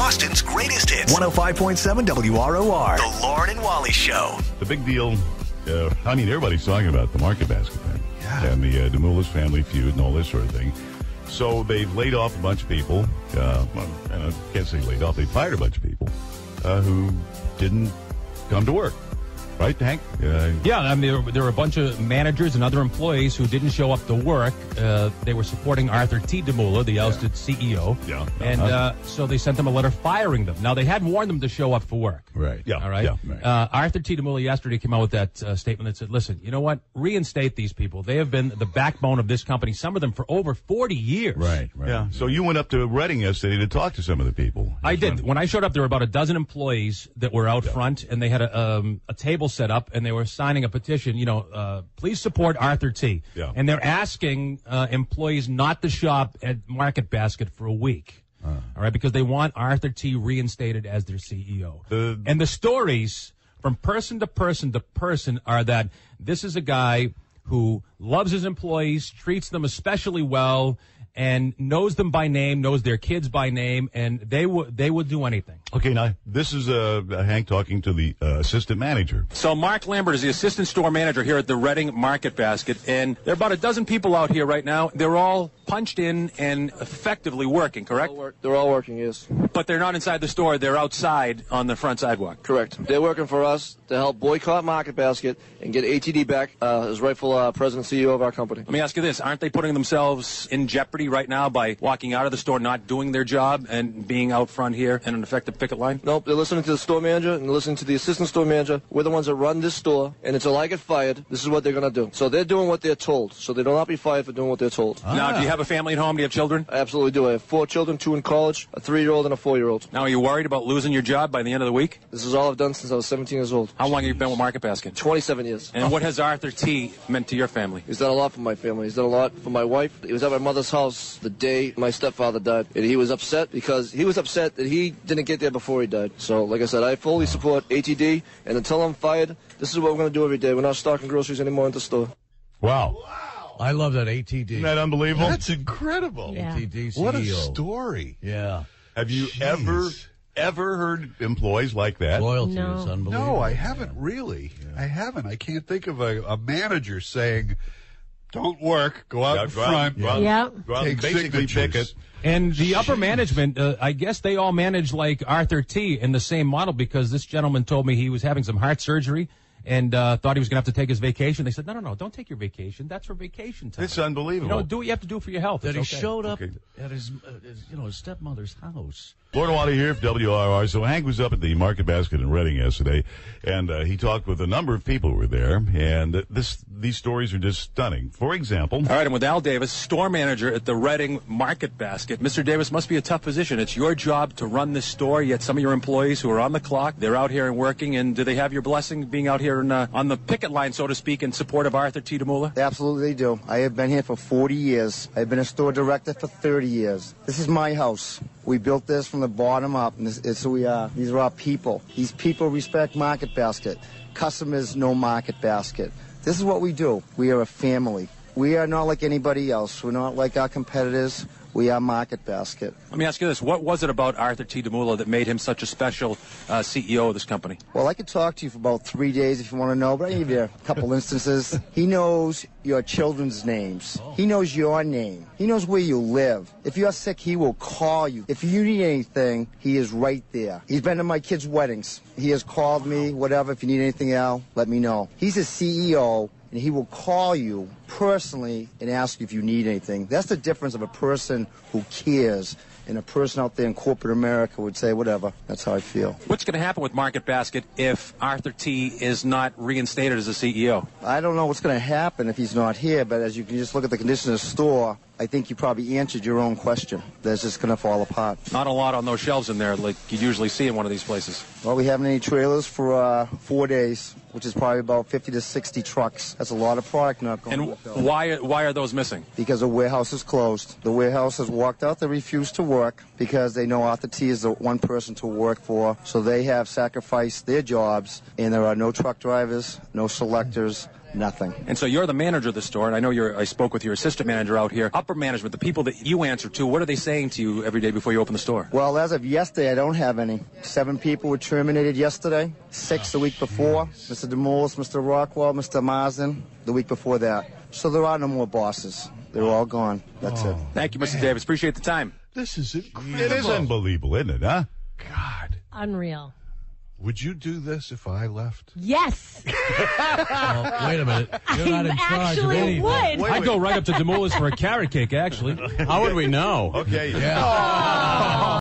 Boston's greatest hits. 105.7 WROR. The Loren and Wally Show. The big deal, everybody's talking about the market basket thing. Yeah. And the Demoulas family feud and all this sort of thing. So they've laid off a bunch of people. I can't say laid off. They fired a bunch of people who didn't come to work. Right, Hank? Yeah, I mean, there were a bunch of managers and other employees who didn't show up to work. They were supporting Arthur T. Demoulas, the ousted CEO. Yeah. And so they sent them a letter firing them. Now, they had warned them to show up for work. Right. Yeah. All right? Yeah, right. Arthur T. Demoulas yesterday came out with that statement that said, listen, you know what? Reinstate these people. They have been the backbone of this company, some of them for over 40 years. Right. Yeah. So you went up to Reading yesterday to talk to some of the people. I did. When I showed up, there were about a dozen employees that were out front, and they had a table set up, and they were signing a petition, please support Arthur T. Yeah. And they're asking employees not to shop at Market Basket for a week. All right, because they want Arthur T. reinstated as their CEO. And the stories from person to person to person are that this is a guy who loves his employees, treats them especially well, and knows them by name, knows their kids by name, and they would do anything. Okay, now, this is Hank talking to the assistant manager. So Mark Lambert is the assistant store manager here at the Reading Market Basket, and there are about a dozen people out here right now. They're all punched in and effectively working, correct? They're all working, yes. But they're not inside the store. They're outside on the front sidewalk. Correct. They're working for us to help boycott Market Basket and get ATD back as rightful president and CEO of our company. Let me ask you this. Aren't they putting themselves in jeopardy right now by walking out of the store, not doing their job, and being out front here in an effective picket line? Nope. They're listening to the store manager and listening to the assistant store manager. We're the ones that run this store, and until I get fired, this is what they're going to do. So they're doing what they're told. So they will not be fired for doing what they're told. Now, do you have a family at home? Do you have children? I absolutely do. I have 4 children, 2 in college, a 3-year-old and a 4-year-old. Now, are you worried about losing your job by the end of the week? This is all I've done since I was 17 years old. How long have you been with Market Basket? 27 years. And what has Arthur T. meant to your family? He's done a lot for my family. He's done a lot for my wife. He was at my mother's house the day my stepfather died. And he was upset because he was upset that he didn't get there before he died. So, like I said, I fully support ATD. And until I'm fired, this is what we're going to do every day. We're not stocking groceries anymore in the store. Wow. I love that ATD. Isn't that unbelievable? That's incredible. Yeah. ATD CEO. What a story. Yeah. Have you Jeez. ever heard employees like that? Loyalty No. is unbelievable. No, I haven't really. I haven't. I can't think of a manager saying, don't work, go out in front. Go out and Take basically signatures. picket. And the upper management, I guess they all manage like Arthur T. in the same model, because this gentleman told me he was having some heart surgery and thought he was going to have to take his vacation. They said, no, don't take your vacation. That's for vacation time. It's unbelievable. Do what you have to do for your health. That he It's okay. showed up Okay. at his stepmother's house. Loren Wally here for WROR. So Hank was up at the Market Basket in Reading yesterday, and he talked with a number of people who were there, and these stories are just stunning. For example... All right, I'm with Al Davis, store manager at the Reading Market Basket. Mr. Davis, must be a tough position. It's your job to run this store, yet some of your employees who are on the clock, they're out here and working, and do they have your blessing being out here on the picket line, so to speak, in support of Arthur T. Demoulas? Absolutely they do. I have been here for 40 years. I've been a store director for 30 years. This is my house. We built this from the bottom up, and it's who we are. These are our people. These people respect Market Basket. Customers know Market Basket. This is what we do. We are a family. We are not like anybody else. We're not like our competitors. We are Market Basket. Let me ask you this. What was it about Arthur T. Demoulas that made him such a special CEO of this company? Well, I could talk to you for about 3 days if you want to know, but I give you a couple instances. He knows your children's names. He knows your name. He knows where you live. If you're sick, he will call you. If you need anything, he is right there. He's been to my kids' weddings. He has called me, whatever. If you need anything, Al, let me know. He's a CEO, and he will call you personally and ask you if you need anything. That's the difference of a person who cares and a person out there in corporate America would say, whatever. That's how I feel. What's going to happen with Market Basket if Arthur T. is not reinstated as a CEO? I don't know what's going to happen if he's not here, but as you can just look at the condition of the store, I think you probably answered your own question. That's just going to fall apart. Not a lot on those shelves in there like you usually see in one of these places. Well, we haven't any trailers for 4 days, which is probably about 50 to 60 trucks. That's a lot of product not going And to go. why are those missing? Because the warehouse is closed. The warehouse has walked out. They refuse to work because they know Arthur T. is the one person to work for. So they have sacrificed their jobs, and there are no truck drivers, no selectors, Nothing. And so you're the manager of the store, and I know I spoke with your assistant manager out here. Upper management, the people that you answer to, what are they saying to you every day before you open the store? Well, as of yesterday, I don't have any. 7 people were terminated yesterday, 6 the week before. Mr. Demoulas, Mr. Rockwell, Mr. Marsden, the week before that. So there are no more bosses. They're all gone. That's it. Thank you, Mr. Davis. Appreciate the time. This is incredible. It is unbelievable, isn't it, huh? God. Unreal. Would you do this if I left? Yes. Well, wait a minute. You're not in charge of actually anything. would. I'd go right up to Demoulas for a carrot cake, actually. How would we know? Okay. Yeah.